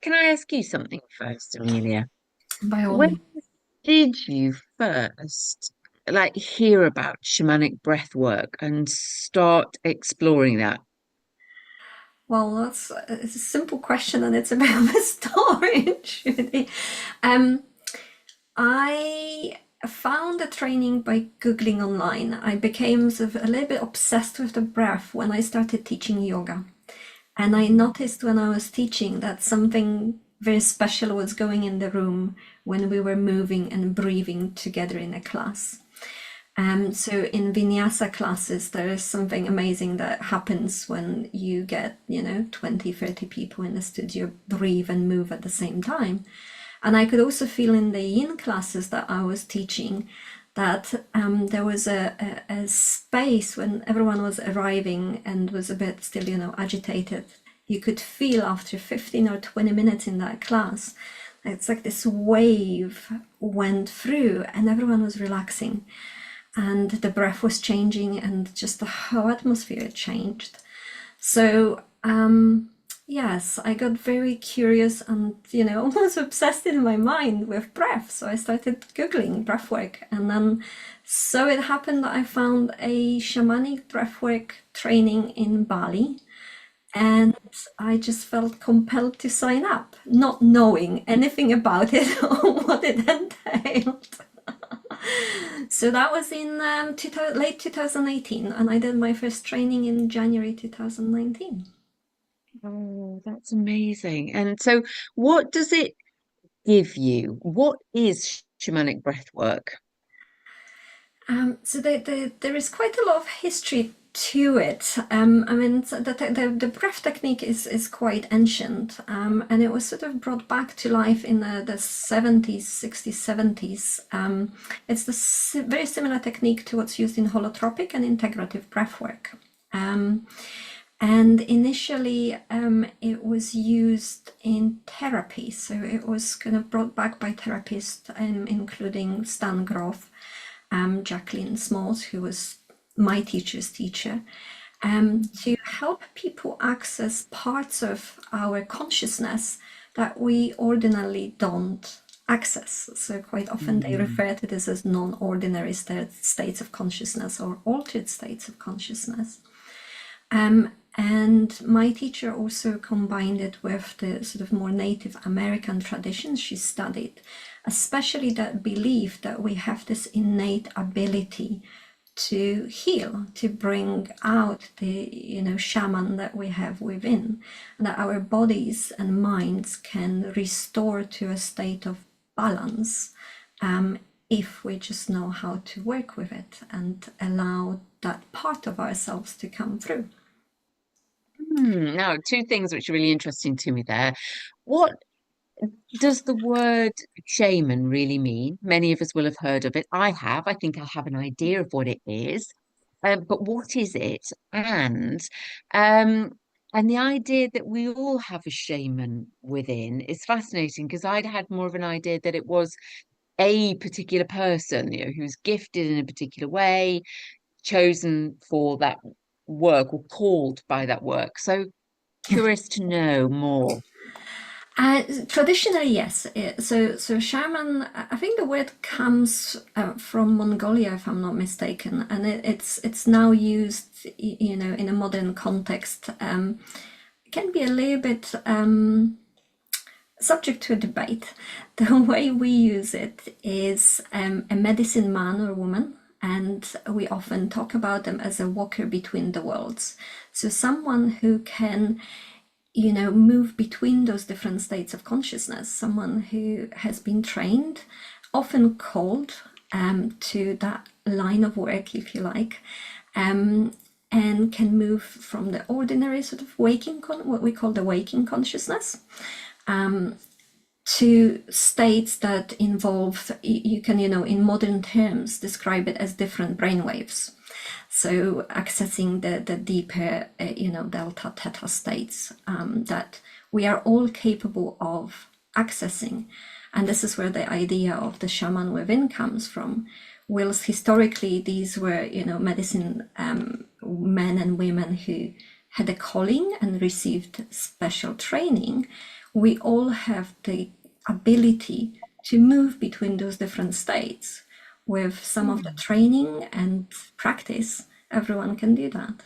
can I ask you something first, Amelia? By all When means. did you first hear about shamanic breath work and start exploring that? Well, it's a simple question and it's a bit of a story, Judy. Um, I found the training by Googling online. I became sort of a little bit obsessed with the breath when I started teaching yoga. And I noticed when I was teaching that something very special was going in the room when we were moving and breathing together in a class. So in vinyasa classes, there is something amazing that happens when you get, 20, 30 people in the studio breathe and move at the same time. And I could also feel in the yin classes that I was teaching that there was a space when everyone was arriving and was a bit still, agitated. You could feel after 15 or 20 minutes in that class, it's like this wave went through and everyone was relaxing and the breath was changing and just the whole atmosphere changed. So yes, I got very curious and almost obsessed in my mind with breath. So I started Googling breathwork, and then so it happened that I found a shamanic breathwork training in Bali, and I just felt compelled to sign up, not knowing anything about it or what it entailed. So that was in late 2018, and I did my first training in January 2019. Oh, that's amazing. And so, what does it give you? What is shamanic breath work? So there is quite a lot of history to it. I mean, so the breath technique is quite ancient, and it was sort of brought back to life in the 70s, 60s, 70s. It's very similar technique to what's used in holotropic and integrative breath work. And initially, it was used in therapy. So it was kind of brought back by therapists, including Stan Groth, Jacqueline Smalls, who was my teacher's teacher, to help people access parts of our consciousness that we ordinarily don't access. So quite often they Mm. refer to this as non-ordinary states of consciousness or altered states of consciousness. And my teacher also combined it with the sort of more Native American traditions she studied, especially that belief that we have this innate ability to heal, to bring out the shaman that we have within, and that our bodies and minds can restore to a state of balance if we just know how to work with it and allow that part of ourselves to come through. Now, two things which are really interesting to me there. What does the word shaman really mean? Many of us will have heard of it. I have. I think I have an idea of what it is. But what is it? And um, and the idea that we all have a shaman within is fascinating because I'd had more of an idea that it was a particular person, who's gifted in a particular way, chosen for that work or called by that work. So curious to know more. Traditionally, yes. So shaman. I think the word comes from Mongolia, if I'm not mistaken, and it's now used, in a modern context. It can be a little bit subject to a debate. The way we use it is a medicine man or woman, and we often talk about them as a walker between the worlds. So someone who can move between those different states of consciousness, someone who has been trained, often called to that line of work, if you like, and can move from the ordinary sort of what we call the waking consciousness, to states that involve, you can, in modern terms, describe it as different brainwaves. So accessing the deeper, delta theta states that we are all capable of accessing. And this is where the idea of the shaman within comes from. Whilst historically these were, medicine men and women who had a calling and received special training, we all have the ability to move between those different states. With some of the Hmm. training and practice, everyone can do that.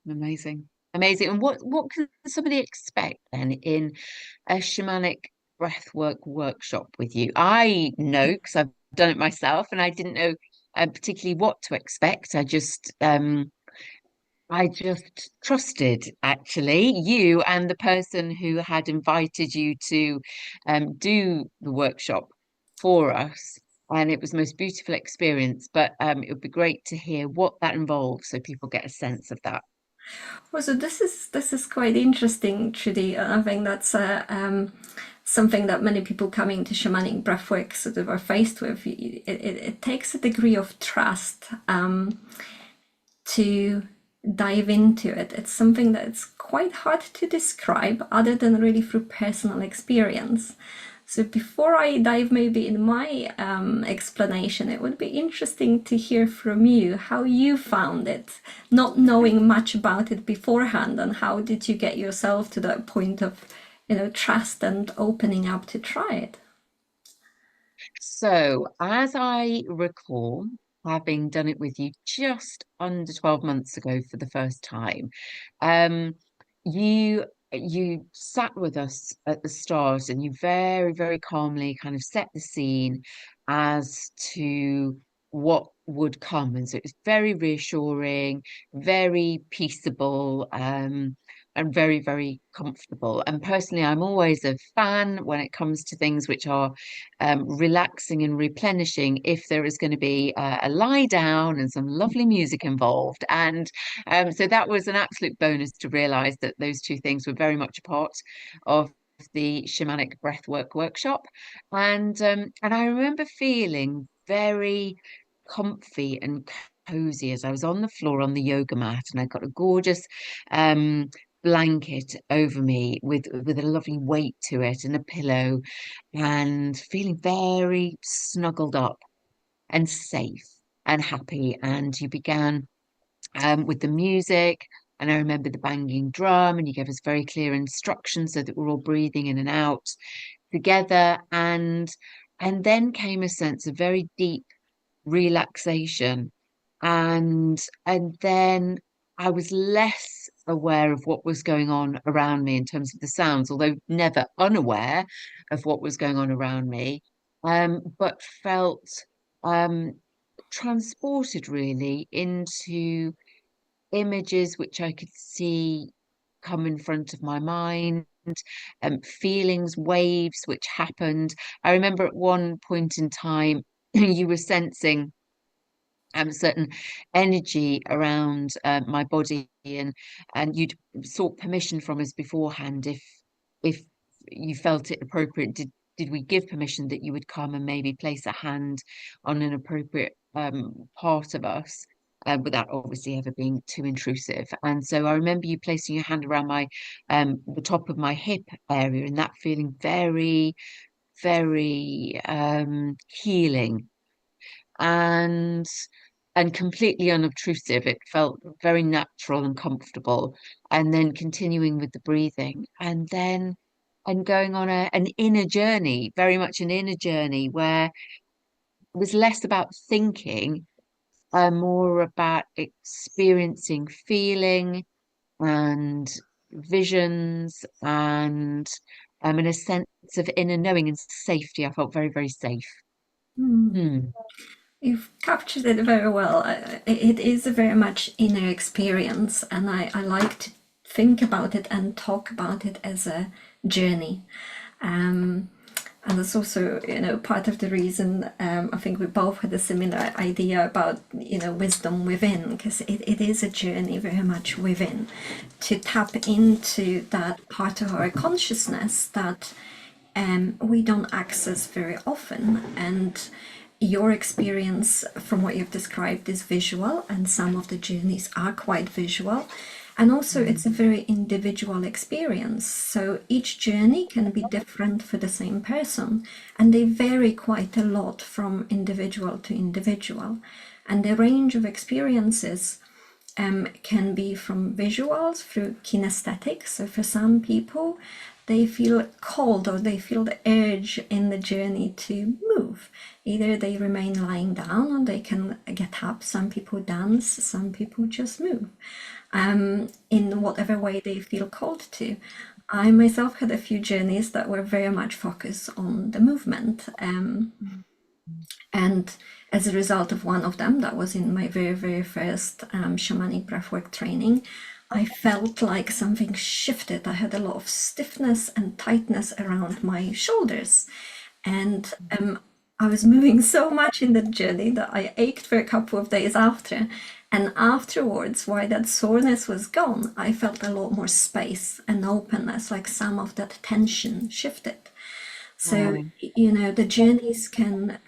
Amazing. Amazing. And what can somebody expect then in a shamanic breathwork workshop with you? I know because I've done it myself, and I didn't know particularly what to expect. I just trusted actually you and the person who had invited you to do the workshop for us. And it was the most beautiful experience. But it would be great to hear what that involves so people get a sense of that. Well, so this is quite interesting, Trudy. I think that's something that many people coming to shamanic breathwork sort of are faced with. It takes a degree of trust to dive into it. It's something that's quite hard to describe other than really through personal experience. So before I dive maybe in my explanation, it would be interesting to hear from you how you found it, not knowing much about it beforehand, and how did you get yourself to that point of, trust and opening up to try it? So, as I recall, having done it with you just under 12 months ago for the first time, um, you sat with us at the start and you very, very calmly kind of set the scene as to what would come. And so it was very reassuring, very peaceable, and very, very comfortable. And personally, I'm always a fan when it comes to things which are relaxing and replenishing if there is going to be a lie down and some lovely music involved. And so that was an absolute bonus to realize that those two things were very much a part of the shamanic breathwork workshop. And I remember feeling very comfy and cozy as I was on the floor on the yoga mat, and I got a gorgeous um blanket over me with a lovely weight to it and a pillow, and feeling very snuggled up and safe and happy. And you began with the music. And I remember the banging drum, and you gave us very clear instructions so that we're all breathing in and out together. And then came a sense of very deep relaxation. And then I was less aware of what was going on around me in terms of the sounds, although never unaware of what was going on around me, but felt um, transported really into images which I could see come in front of my mind, feelings, waves which happened. I remember at one point in time, you were sensing certain energy around my body, and you'd sought permission from us beforehand if you felt it appropriate. Did we give permission that you would come and maybe place a hand on an appropriate part of us, without obviously ever being too intrusive? And so I remember you placing your hand around my the top of my hip area, and that feeling very, very healing and completely unobtrusive. It felt very natural and comfortable. And then continuing with the breathing, and going on an inner journey, very much an inner journey where it was less about thinking and more about experiencing feeling and visions, and in a sense of inner knowing and safety. I felt very, very safe. Hmm. Hmm. You've captured it very well. It is a very much inner experience, and I like to think about it and talk about it as a journey. Um, and that's also, part of the reason I think we both had a similar idea about, wisdom within, because it is a journey very much within to tap into that part of our consciousness that we don't access very often. And your experience, from what you've described, is visual, and some of the journeys are quite visual. And also, it's a very individual experience. So each journey can be different for the same person, and they vary quite a lot from individual to individual. And the range of experiences can be from visuals through kinesthetics. So for some people, they feel called or they feel the urge in the journey to move. Either they remain lying down or they can get up. Some people dance, some people just move in whatever way they feel called to. I myself had a few journeys that were very much focused on the movement. And as a result of one of them, that was in my very, very first shamanic breathwork training, I felt like something shifted. I had a lot of stiffness and tightness around my shoulders. And I was moving so much in the journey that I ached for a couple of days after. And afterwards, while that soreness was gone, I felt a lot more space and openness, like some of that tension shifted. So, Wow. the journeys can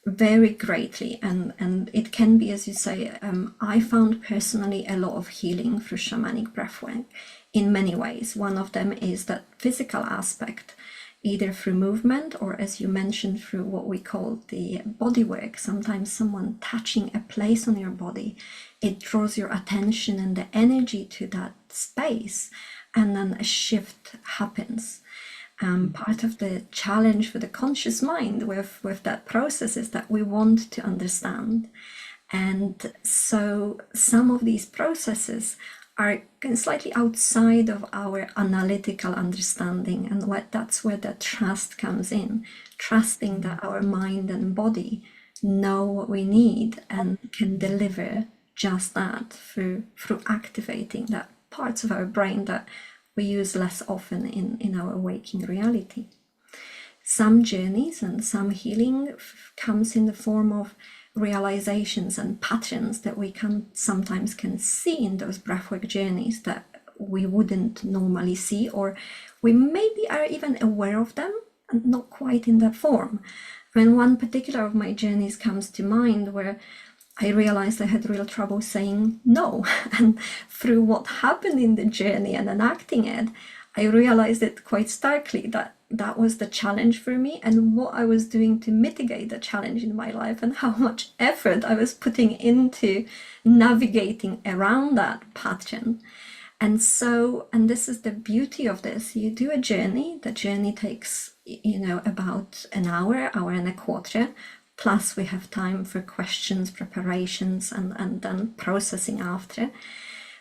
vary greatly, and it can be, as you say, I found personally a lot of healing through shamanic breathwork in many ways. One of them is that physical aspect, either through movement or, as you mentioned, through what we call the body work. Sometimes someone touching a place on your body, it draws your attention and the energy to that space, and then a shift happens. Part of the challenge for the conscious mind with that process is that we want to understand. And so some of these processes are slightly outside of our analytical understanding, and that's where the trust comes in, trusting that our mind and body know what we need and can deliver just that through activating that parts of our brain that we use less often in our waking reality. Some journeys and some healing comes in the form of realizations and patterns that we sometimes can see in those breathwork journeys that we wouldn't normally see, or we maybe are even aware of them and not quite in that form. When one particular of my journeys comes to mind, where I realized I had real trouble saying no. And through what happened in the journey and enacting it, I realized it quite starkly that that was the challenge for me, and what I was doing to mitigate the challenge in my life, and how much effort I was putting into navigating around that pattern. And this is the beauty of this. You do a journey, the journey takes, about an hour, hour and a quarter. Plus we have time for questions, preparations, and then processing after.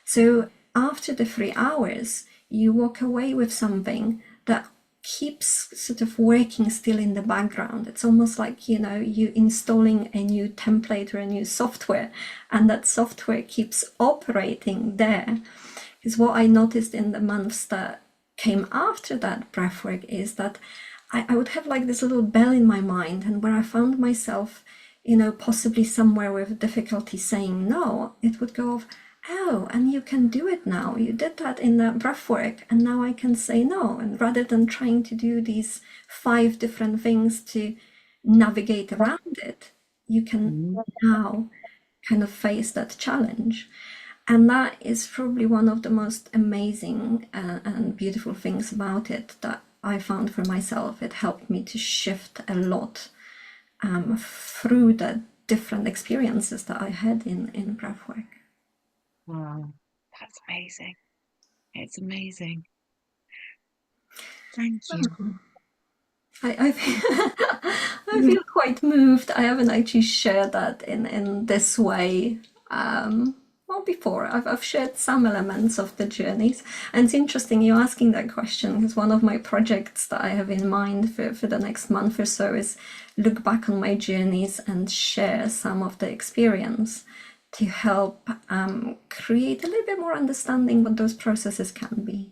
So after the 3 hours, you walk away with something that keeps sort of working still in the background. It's almost like, you installing a new template or a new software, and that software keeps operating there. Because what I noticed in the months that came after that breathwork is that I would have like this little bell in my mind, and where I found myself, possibly somewhere with difficulty saying no, it would go off, oh, and you can do it now. You did that in that breathwork, and now I can say no. And rather than trying to do these 5 different things to navigate around it, you can now kind of face that challenge. And that is probably one of the most amazing and beautiful things about it that I found for myself. It helped me to shift a lot through the different experiences that I had in breathwork. Wow, that's amazing. It's amazing. Thank you. I feel, I feel quite moved. I haven't actually shared that in this way. Well, before I've shared some elements of the journeys, and it's interesting you asking that question, because one of my projects that I have in mind for the next month or so is look back on my journeys and share some of the experience to help create a little bit more understanding what those processes can be.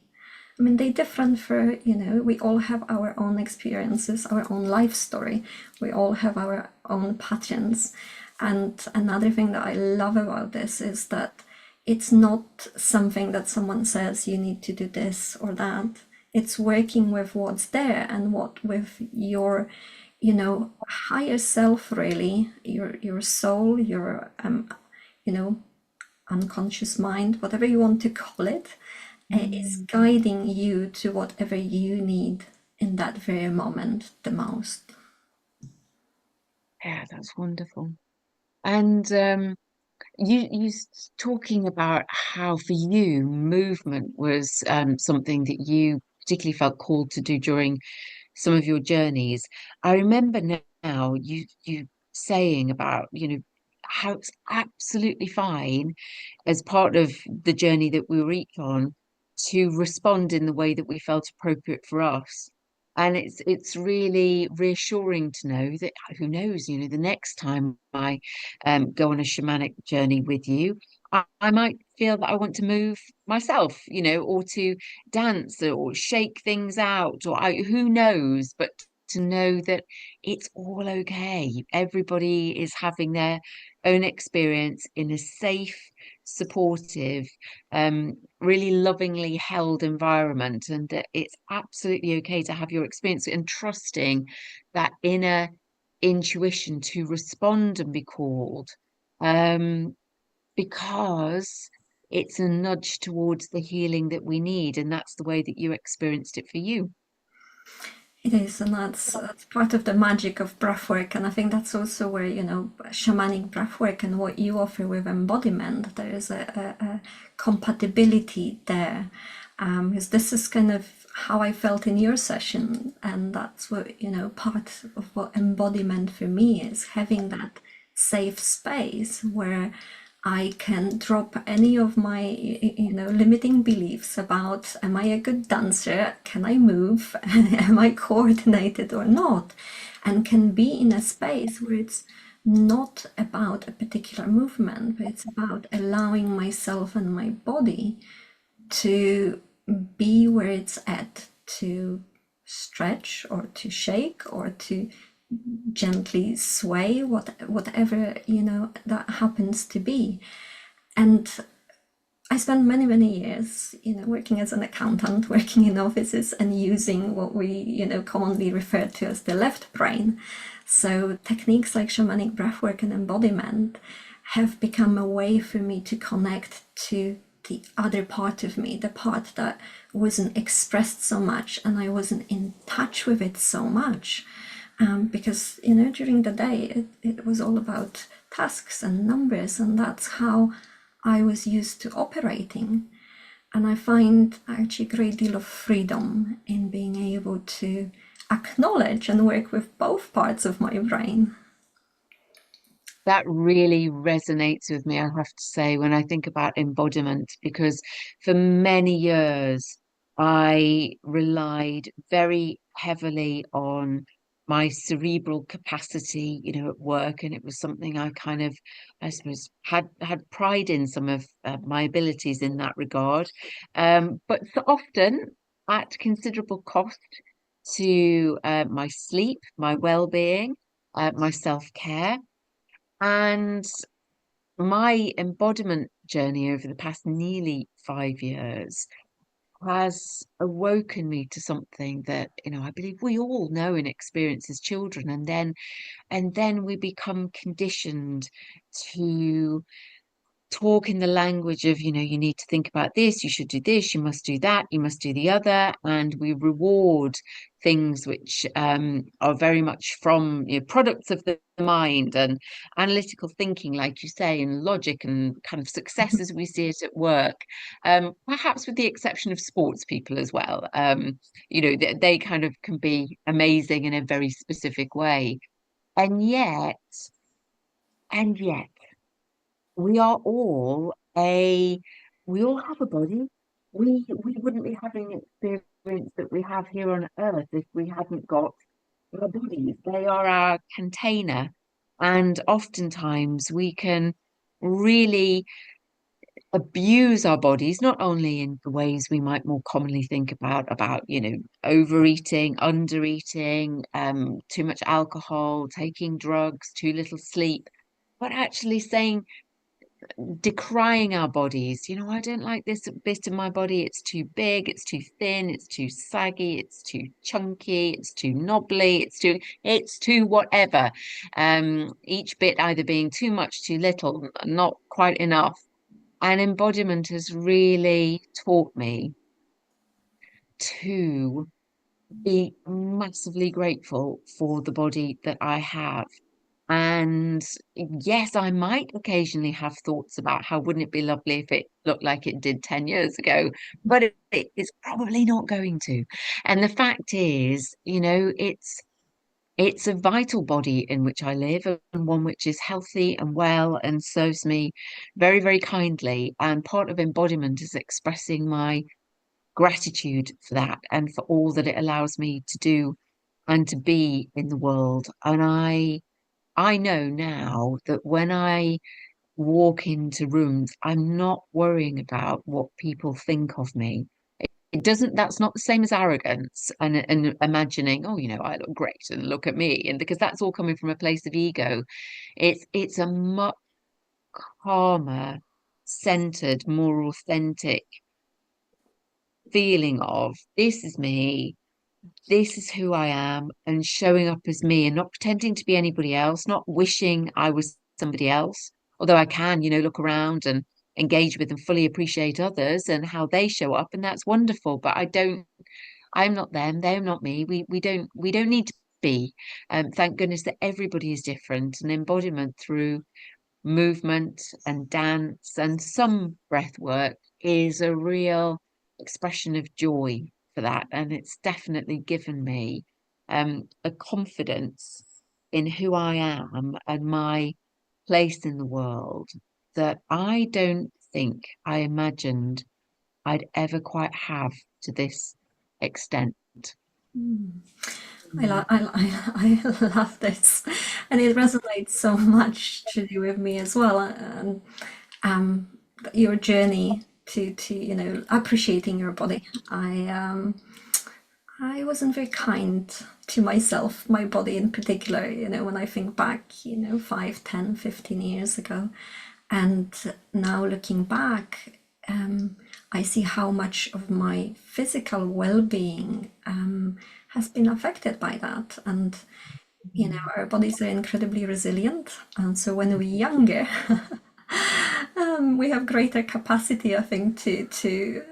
I mean, they're different for, we all have our own experiences, our own life story. We all have our own patterns. And another thing that I love about this is that it's not something that someone says you need to do this or that. It's working with what's there and what with your, higher self, really, your soul, your, unconscious mind, whatever you want to call it, is guiding you to whatever you need in that very moment the most. Yeah, that's wonderful. And talking about how for you movement was something that you particularly felt called to do during some of your journeys. I remember now you saying about, how it's absolutely fine as part of the journey that we were each on to respond in the way that we felt appropriate for us. And it's really reassuring to know that who knows, the next time I go on a shamanic journey with you, I might feel that I want to move myself, or to dance or shake things out, or who knows, but to know that it's all okay. Everybody is having their own experience in a safe, supportive, really lovingly held environment, and that it's absolutely okay to have your experience and trusting that inner intuition to respond and be called. Um, because it's a nudge towards the healing that we need, and that's the way that you experienced it for you. It is, and that's part of the magic of breathwork. And I think that's also where, shamanic breathwork and what you offer with embodiment, there is a compatibility there. Because this is kind of how I felt in your session. And that's what, part of what embodiment for me is, having that safe space where I can drop any of my, limiting beliefs about, am I a good dancer? Can I move? Am I coordinated or not? And can be in a space where it's not about a particular movement, but it's about allowing myself and my body to be where it's at, to stretch or to shake or to gently sway, whatever that happens to be. And I spent many years working as an accountant, working in offices and using what we commonly refer to as the left brain. So techniques like shamanic breathwork and embodiment have become a way for me to connect to the other part of me, the part that wasn't expressed so much and I wasn't in touch with it so much. Because during the day it was all about tasks and numbers, and that's how I was used to operating. And I find actually a great deal of freedom in being able to acknowledge and work with both parts of my brain. That really resonates with me, I have to say, when I think about embodiment, because for many years I relied very heavily on my cerebral capacity, at work, and it was something I kind of, I suppose, had pride in some of my abilities in that regard, but so often at considerable cost to my sleep, my well-being, my self-care. And my embodiment journey over the past nearly 5 years has awoken me to something that, I believe we all know and experience as children, and then we become conditioned to talk in the language of, you need to think about this, you should do this, you must do that, you must do the other. And we reward things which are very much from, products of the mind and analytical thinking, like you say, and logic and kind of success as we see it at work. Perhaps with the exception of sports people as well. They kind of can be amazing in a very specific way. And yet, and yet, we are all a we all have a body. We wouldn't be having the experience that we have here on earth if we hadn't got our bodies. They are our container, and oftentimes we can really abuse our bodies, not only in the ways we might more commonly think about overeating, undereating, too much alcohol, taking drugs, too little sleep, but actually saying, decrying our bodies. I don't like this bit of my body. It's too big, it's too thin, it's too saggy, it's too chunky, it's too knobbly, it's too whatever. Each bit either being too much, too little, not quite enough. And embodiment has really taught me to be massively grateful for the body that I have. And yes, I might occasionally have thoughts about how wouldn't it be lovely if it looked like it did 10 years ago, but it's probably not going to. And the fact is, it's a vital body in which I live, and one which is healthy and well and serves me very, very kindly. And part of embodiment is expressing my gratitude for that and for all that it allows me to do and to be in the world. And I know now that when I walk into rooms, I'm not worrying about what people think of me. It doesn't, that's not the same as arrogance and imagining, oh, I look great and look at me. And because that's all coming from a place of ego, it's a much calmer, centered, more authentic feeling of this is me, this is who I am, and showing up as me and not pretending to be anybody else, not wishing I was somebody else. Although I can, look around and engage with and fully appreciate others and how they show up, and that's wonderful. But I'm not them, they're not me. We don't need to be. Thank goodness that everybody is different, and embodiment through movement and dance and some breath work is a real expression of joy for that. And it's definitely given me a confidence in who I am and my place in the world that I don't think I imagined I'd ever quite have to this extent. Mm. Mm. I love this, and it resonates so much to do with me as well. And um, your journey to appreciating your body. I wasn't very kind to myself, my body in particular. When I think back, 5, 10, 15 years ago, and now looking back, I see how much of my physical well-being has been affected by that. And our bodies are incredibly resilient, and so when we're younger, we have greater capacity, I think, to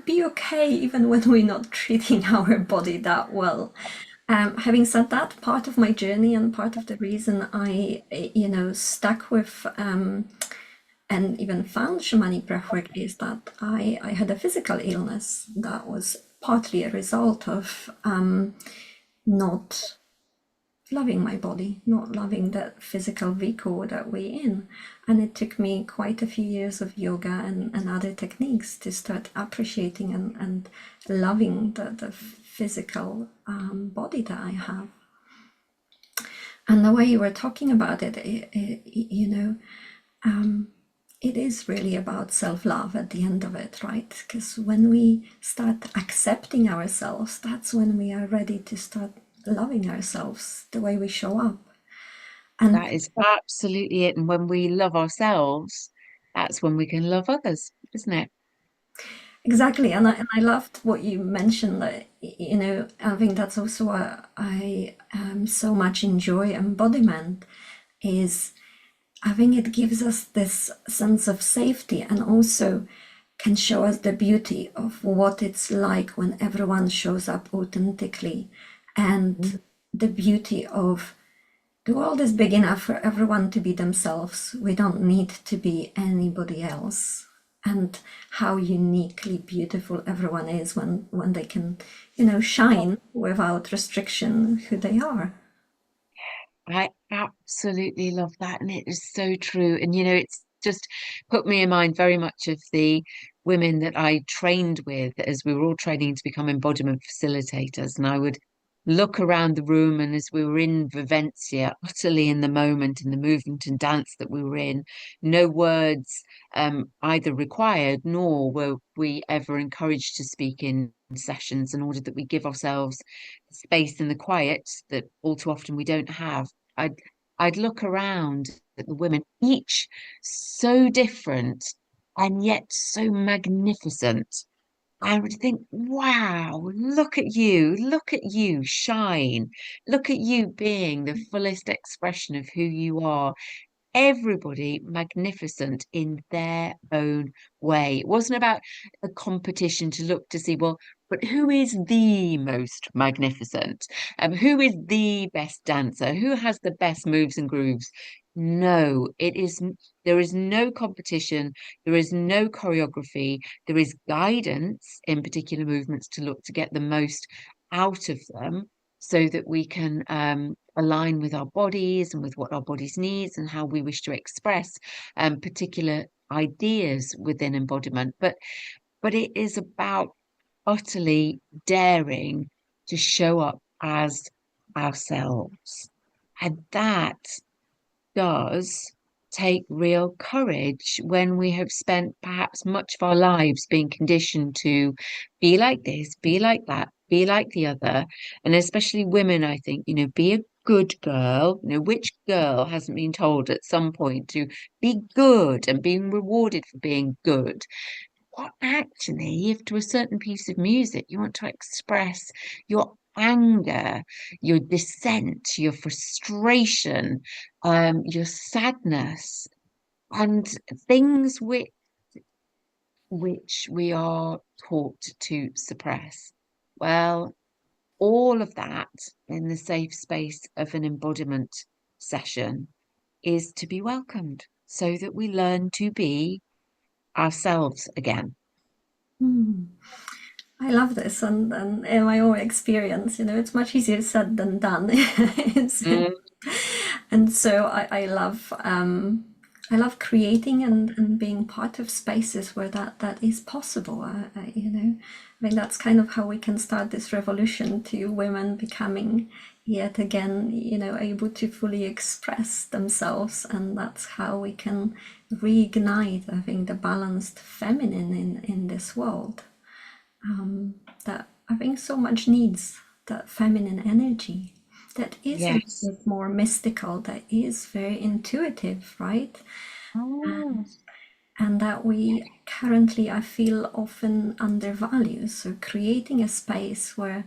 be okay even when we're not treating our body that well. Having said that, part of my journey and part of the reason I, stuck with and even found shamanic breathwork is that I had a physical illness that was partly a result of not loving my body, not loving that physical vehicle that we're in. And it took me quite a few years of yoga and other techniques to start appreciating and loving the physical body that I have. And the way you were talking about it, it is really about self-love at the end of it, right? Because when we start accepting ourselves, that's when we are ready to start loving ourselves the way we show up. And That is absolutely it. And when we love ourselves, that's when we can love others, isn't it? exactly, and I loved what you mentioned that, I think that's also what I so much enjoy embodiment is I think it gives us this sense of safety and also can show us the beauty of what it's like when everyone shows up authentically and the beauty of the world is big enough for everyone to be themselves. We don't need to be anybody else. And how uniquely beautiful everyone is when they can, shine without restriction who they are. I absolutely love that. And it is so true. And, it's just put me in mind very much of the women that I trained with as we were all training to become embodiment facilitators. And I would look around the room, and as we were in Vivencia, utterly in the moment, in the movement and dance that we were in, no words either required nor were we ever encouraged to speak in sessions in order that we give ourselves space in the quiet that all too often we don't have. I'd I'd look around at the women, each so different and yet so magnificent. I would think, wow, look at you shine, look at you being the fullest expression of who you are. Everybody magnificent in their own way. It wasn't about a competition to look to see, well, But who is the most magnificent? Who is the best dancer? Who has the best moves and grooves? No, there is no competition. There is no choreography. There is guidance in particular movements to look to get the most out of them so that we can align with our bodies and with what our bodies needs and how we wish to express particular ideas within embodiment. But it is about utterly daring to show up as ourselves. And that does take real courage when we have spent perhaps much of our lives being conditioned to be like this, be like that, be like the other. And especially women, I think, be a good girl. Which girl hasn't been told at some point to be good and being rewarded for being good? What actually, if to a certain piece of music you want to express your anger, your dissent, your frustration, your sadness, and things which we are taught to suppress. Well, all of that in the safe space of an embodiment session is to be welcomed so that we learn to be ourselves again. Hmm. I love this, and in my own experience, it's much easier said than done. Mm, And so I love creating and being part of spaces where that is possible. I think that's kind of how we can start this revolution to women becoming yet again, able to fully express themselves, and that's how we can reignite, I think, the balanced feminine in this world that I think so much needs, that feminine energy that is a yes. bit more mystical, that is very intuitive, right? Oh, And that we currently, I feel, often undervalue. So creating a space where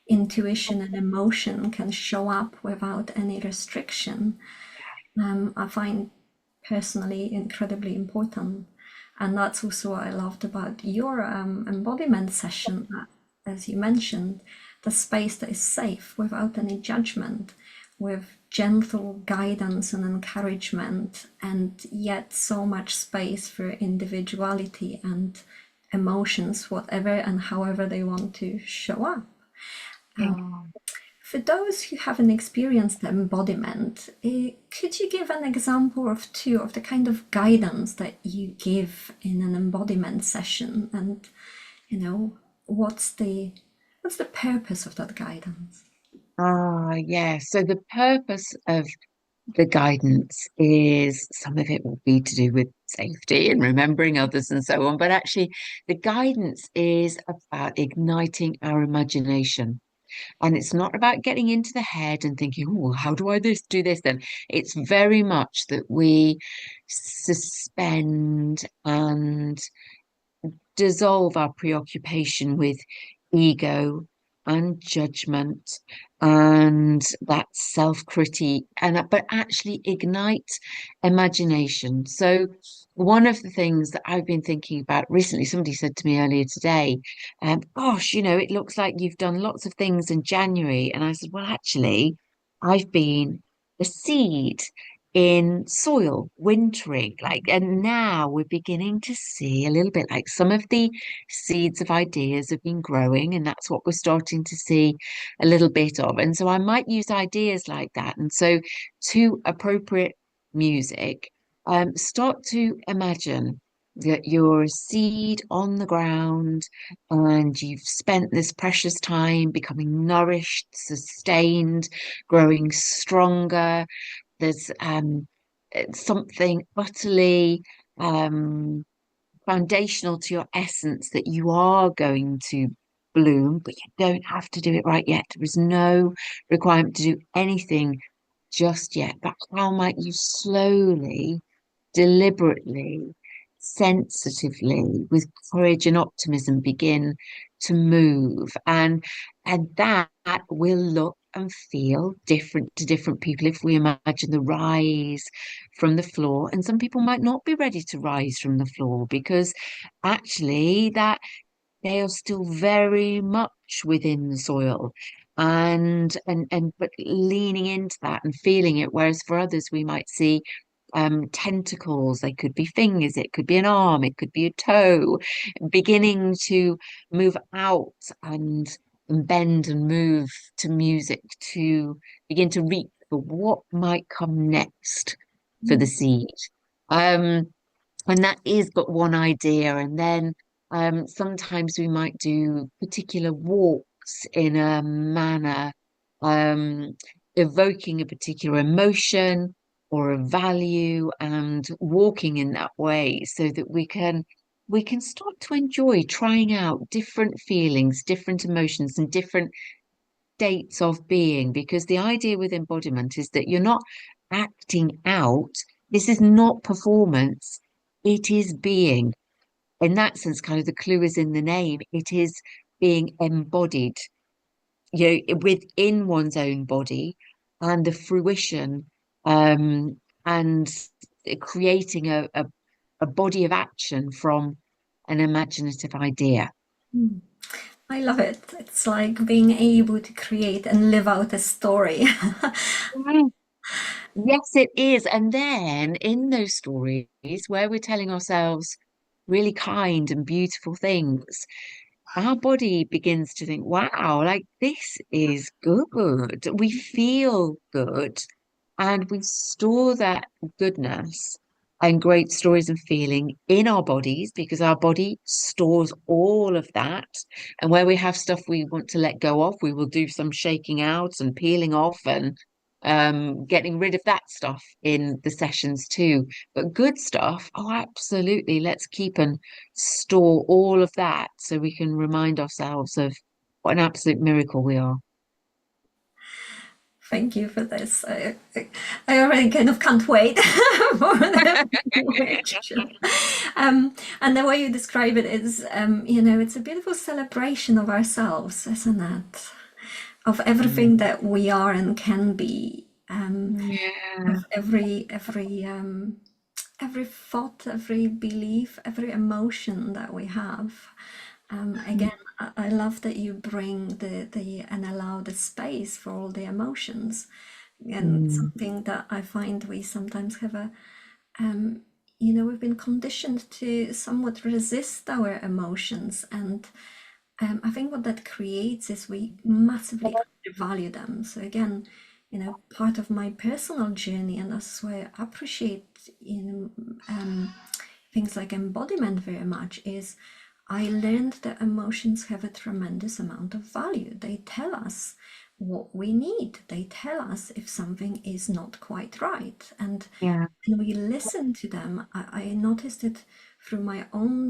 intuition and emotion can show up without any restriction, I find personally incredibly important. And that's also what I loved about your embodiment session, that, as you mentioned, the space that is safe without any judgment, with gentle guidance and encouragement, and yet so much space for individuality and emotions, whatever and however they want to show up. yeah. For those who haven't experienced the embodiment, could you give an example of two of the kind of guidance that you give in an embodiment session, and what's the purpose of that guidance? Yeah. So the purpose of the guidance is some of it will be to do with safety and remembering others and so on. But actually, the guidance is about igniting our imagination. And it's not about getting into the head and thinking, oh, how do I do this then? It's very much that we suspend and dissolve our preoccupation with ego and judgment and that self-critique but actually ignite imagination. So one of the things that I've been thinking about recently, somebody said to me earlier today, gosh, it looks like you've done lots of things in January. And I said, well, actually, I've been a seed in soil, wintering, and now we're beginning to see a little bit like some of the seeds of ideas have been growing, and that's what we're starting to see a little bit of. And so I might use ideas like that. And so, to appropriate music, start to imagine that you're a seed on the ground and you've spent this precious time becoming nourished, sustained, growing stronger. There's something utterly um, foundational to your essence that you are going to bloom, but you don't have to do it right yet. There is no requirement to do anything just yet. But how might you slowly, deliberately, sensitively, with courage and optimism, begin to move? And that will look and feel different to different people if we imagine the rise from the floor. And some people might not be ready to rise from the floor because actually that they are still very much within the soil and but leaning into that and feeling it. Whereas for others, we might see tentacles, they could be fingers, it could be an arm, it could be a toe, beginning to move out and bend and move to music to begin to reach for what might come next for the Mm. seed. Um, and that is but one idea. And then sometimes we might do particular walks in a manner um, evoking a particular emotion or a value and walking in that way so that we can start to enjoy trying out different feelings, different emotions, and different states of being. Because the idea with embodiment is that you're not acting out. This is not performance. It is being. In that sense, kind of the clue is in the name. It is being embodied, within one's own body and the fruition, and creating a body of action from an imaginative idea. Mm. I love it. It's like being able to create and live out a story. Mm. Yes, it is. And then in those stories where we're telling ourselves really kind and beautiful things, our body begins to think, wow, like this is good. We feel good and we store that goodness and great stories and feeling in our bodies because our body stores all of that. And where we have stuff we want to let go of, we will do some shaking out and peeling off and getting rid of that stuff in the sessions too. But good stuff, oh, absolutely. Let's keep and store all of that so we can remind ourselves of what an absolute miracle we are. Thank you for this. I already kind of can't wait for the lecture. And the way you describe it is, it's a beautiful celebration of ourselves, isn't it? Of everything Mm. that we are and can be. Yeah. Of every thought, every belief, every emotion that we have. Again, I love that you bring the and allow the space for all the emotions, and Mm. something that I find we sometimes have we've been conditioned to somewhat resist our emotions, and I think what that creates is we massively undervalue them. So again, part of my personal journey, and that's why I appreciate things like embodiment very much, is I learned that emotions have a tremendous amount of value. They tell us what we need. They tell us if something is not quite right, and Yeah. we listen to them. I noticed it through my own,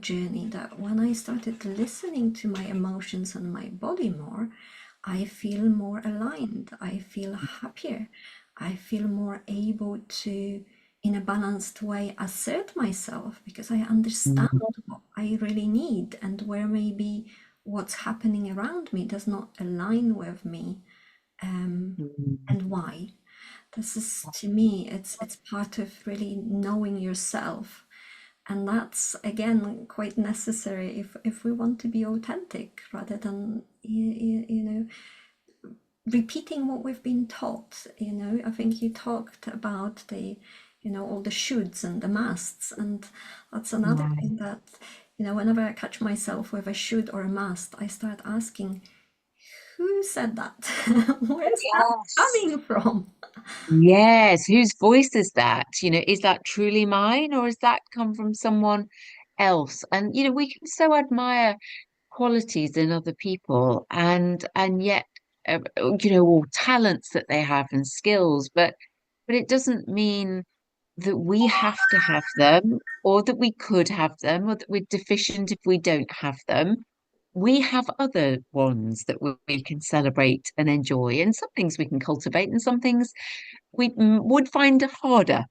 journey, that when I started listening to my emotions and my body more, I feel more aligned. I feel happier. I feel more able to, in a balanced way, assert myself because I understand Mm. what I really need and where maybe what's happening around me does not align with me, Mm. and why. This is, to me, it's part of really knowing yourself, and that's again quite necessary if we want to be authentic rather than repeating what we've been taught. I think you talked about the all the shoulds and the musts, and that's another Right. thing that whenever I catch myself with a should or a must, I start asking, who said that? Where's that Yes. coming from? Yes. Whose voice is that? Is that truly mine or has that come from someone else? And we can so admire qualities in other people and yet or talents that they have and skills, but it doesn't mean that we have to have them or that we could have them or that we're deficient if we don't have them. We have other ones that we can celebrate and enjoy, and some things we can cultivate, and some things we would find harder,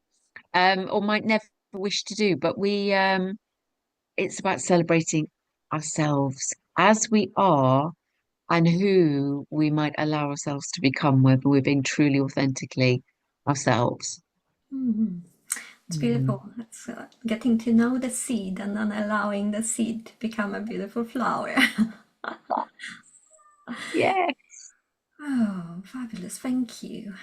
or might never wish to do. But it's about celebrating ourselves as we are and who we might allow ourselves to become, whether we're being truly, authentically ourselves. Mhm. It's Mm. beautiful. It's getting to know the seed and then allowing the seed to become a beautiful flower. Yeah. Oh, fabulous. Thank you.